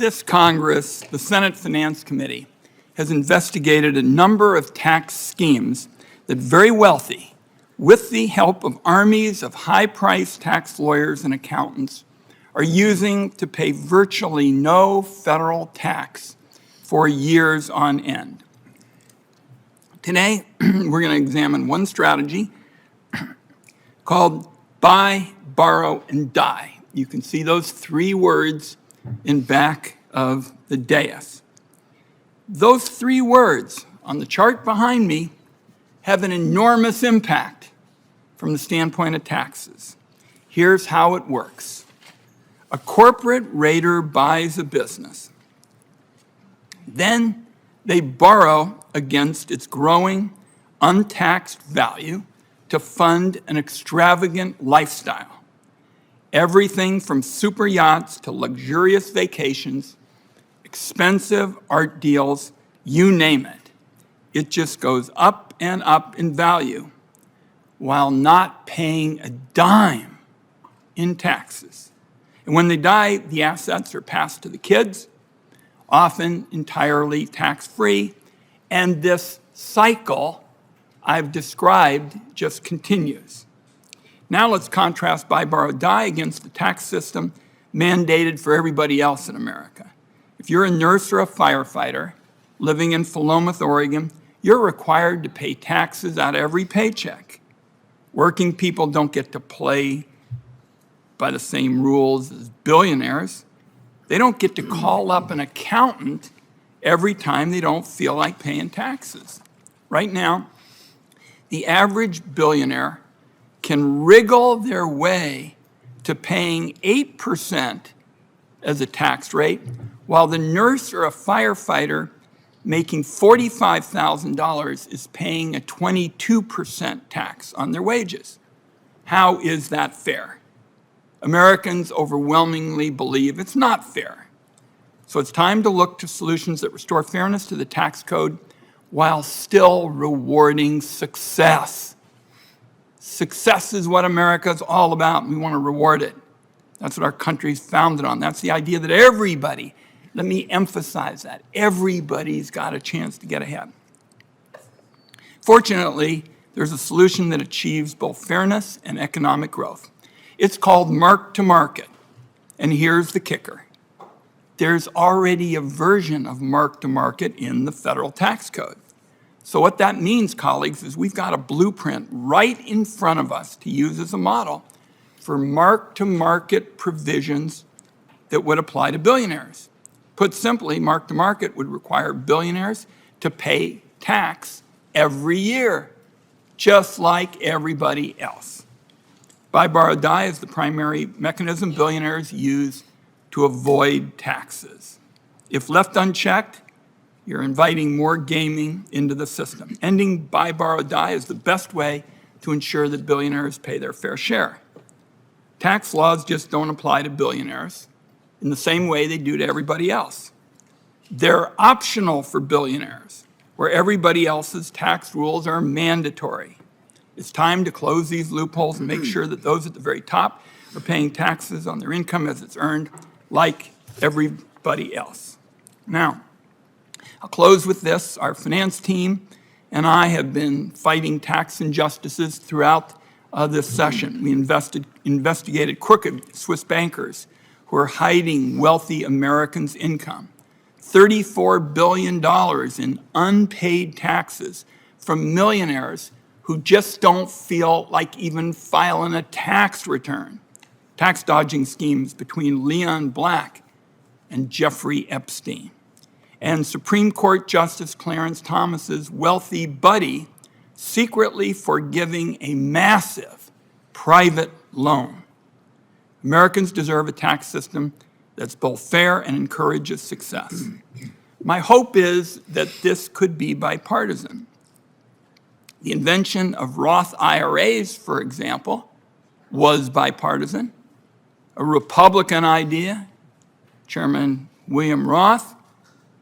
This Congress, the Senate Finance Committee, has investigated a number of tax schemes that very wealthy, with the help of armies of high-priced tax lawyers and accountants, are using to pay virtually no federal tax for years on end. Today, we're going to examine one strategy called buy, borrow, and die. You can see those three words in back of the dais. Those three words on the chart behind me have an enormous impact from the standpoint of taxes. Here's how it works. A corporate raider buys a business. Then they borrow against its growing, untaxed value to fund an extravagant lifestyle. Everything from super yachts to luxurious vacations, expensive art deals, you name it. It just goes up and up in value while not paying a dime in taxes. And when they die, the assets are passed to the kids, often entirely tax-free, and this cycle I've described just continues. Now let's contrast buy, borrow, die against the tax system mandated for everybody else in America. If you're a nurse or a firefighter living in Philomath, Oregon, you're required to pay taxes out of every paycheck. Working people don't get to play by the same rules as billionaires. They don't get to call up an accountant every time they don't feel like paying taxes. Right now, the average billionaire can wriggle their way to paying 8% as a tax rate, while the nurse or a firefighter making $45,000 is paying a 22% tax on their wages. How is that fair? Americans overwhelmingly believe it's not fair. So it's time to look to solutions that restore fairness to the tax code while still rewarding success. Success is what America's all about, and we want to reward it. That's what our country's founded on. That's the idea that everybody, let me emphasize that, everybody's got a chance to get ahead. Fortunately, there's a solution that achieves both fairness and economic growth. It's called mark-to-market, and here's the kicker. There's already a version of mark-to-market in the federal tax code. So what that means, colleagues, is we've got a blueprint right in front of us to use as a model for mark-to-market provisions that would apply to billionaires. Put simply, mark-to-market would require billionaires to pay tax every year, just like everybody else. Buy, borrow, die is the primary mechanism billionaires use to avoid taxes. If left unchecked, you're inviting more gaming into the system. Ending buy, borrow, die is the best way to ensure that billionaires pay their fair share. Tax laws just don't apply to billionaires in the same way they do to everybody else. They're optional for billionaires, where everybody else's tax rules are mandatory. It's time to close these loopholes and make sure that those at the very top are paying taxes on their income as it's earned, like everybody else. Now, I'll close with this. Our finance team and I have been fighting tax injustices throughout this session. We investigated crooked Swiss bankers who are hiding wealthy Americans' income. $34 billion in unpaid taxes from millionaires who just don't feel like even filing a tax return. Tax dodging schemes between Leon Black and Jeffrey Epstein. And Supreme Court Justice Clarence Thomas's wealthy buddy secretly forgiving a massive private loan. Americans deserve a tax system that's both fair and encourages success. My hope is that this could be bipartisan. The invention of Roth IRAs, for example, was bipartisan. A Republican idea. Chairman William Roth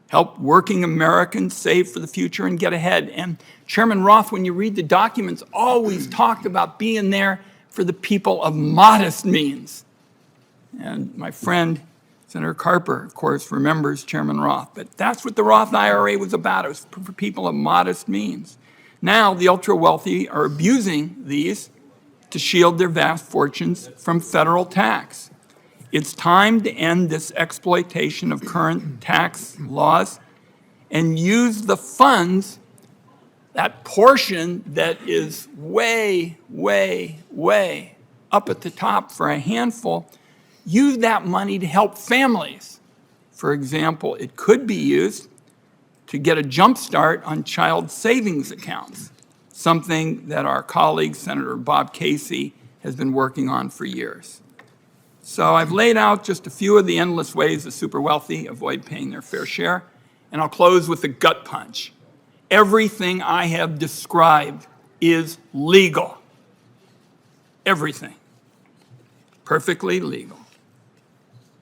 helped working Americans save for the future and get ahead. And Chairman Roth, when you read the documents, always talked about being there for the people of modest means. And my friend Senator Carper, of course, remembers Chairman Roth, but that's what the Roth IRA was about. It was for people of modest means. Now, the ultra-wealthy are abusing these to shield their vast fortunes from federal tax. It's time to end this exploitation of current tax laws and use the funds, that portion that is way, way, way up at the top for a handful, use that money to help families. For example, it could be used to get a jump start on child savings accounts, something that our colleague, Senator Bob Casey, has been working on for years. So I've laid out just a few of the endless ways the super wealthy avoid paying their fair share, and I'll close with a gut punch. Everything I have described is legal. Everything. Perfectly legal.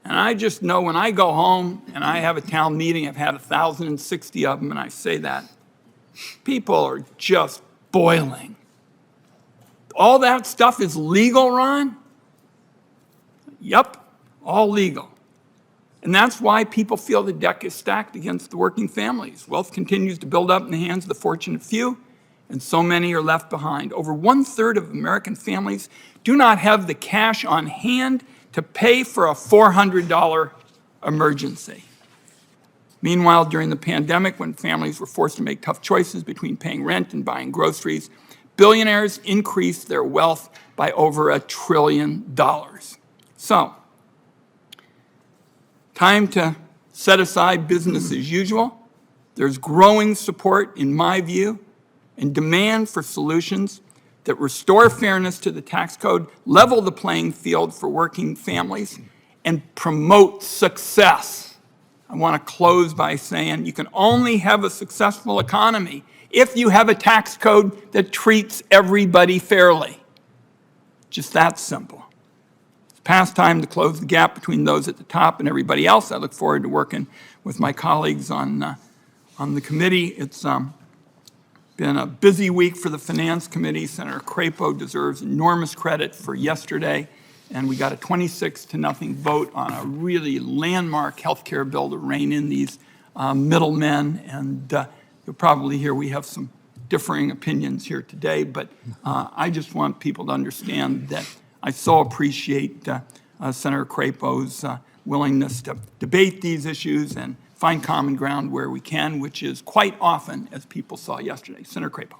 And I just know when I go home and I have a town meeting, I've had 1,060 of them, and I say that, people are just boiling. All that stuff is legal, Ron? Yep, all legal. And that's why people feel the deck is stacked against the working families. Wealth continues to build up in the hands of the fortunate few, and so many are left behind. Over 1/3 of American families do not have the cash on hand to pay for a $400 emergency. Meanwhile, during the pandemic, when families were forced to make tough choices between paying rent and buying groceries, billionaires increased their wealth by over $1 trillion. So, time to set aside business as usual. There's growing support, in my view, and demand for solutions that restore fairness to the tax code, level the playing field for working families, and promote success. I want to close by saying you can only have a successful economy if you have a tax code that treats everybody fairly. Just that simple. It's past time to close the gap between those at the top and everybody else. I look forward to working with my colleagues on the committee. It's been a busy week for the Finance Committee. Senator Crapo deserves enormous credit for yesterday, and we got a 26-0 vote on a really landmark health care bill to rein in these middlemen. And you'll probably hear we have some differing opinions here today, but I just want people to understand that I so appreciate Senator Crapo's willingness to debate these issues and find common ground where we can, which is quite often, as people saw yesterday. Senator Crapo.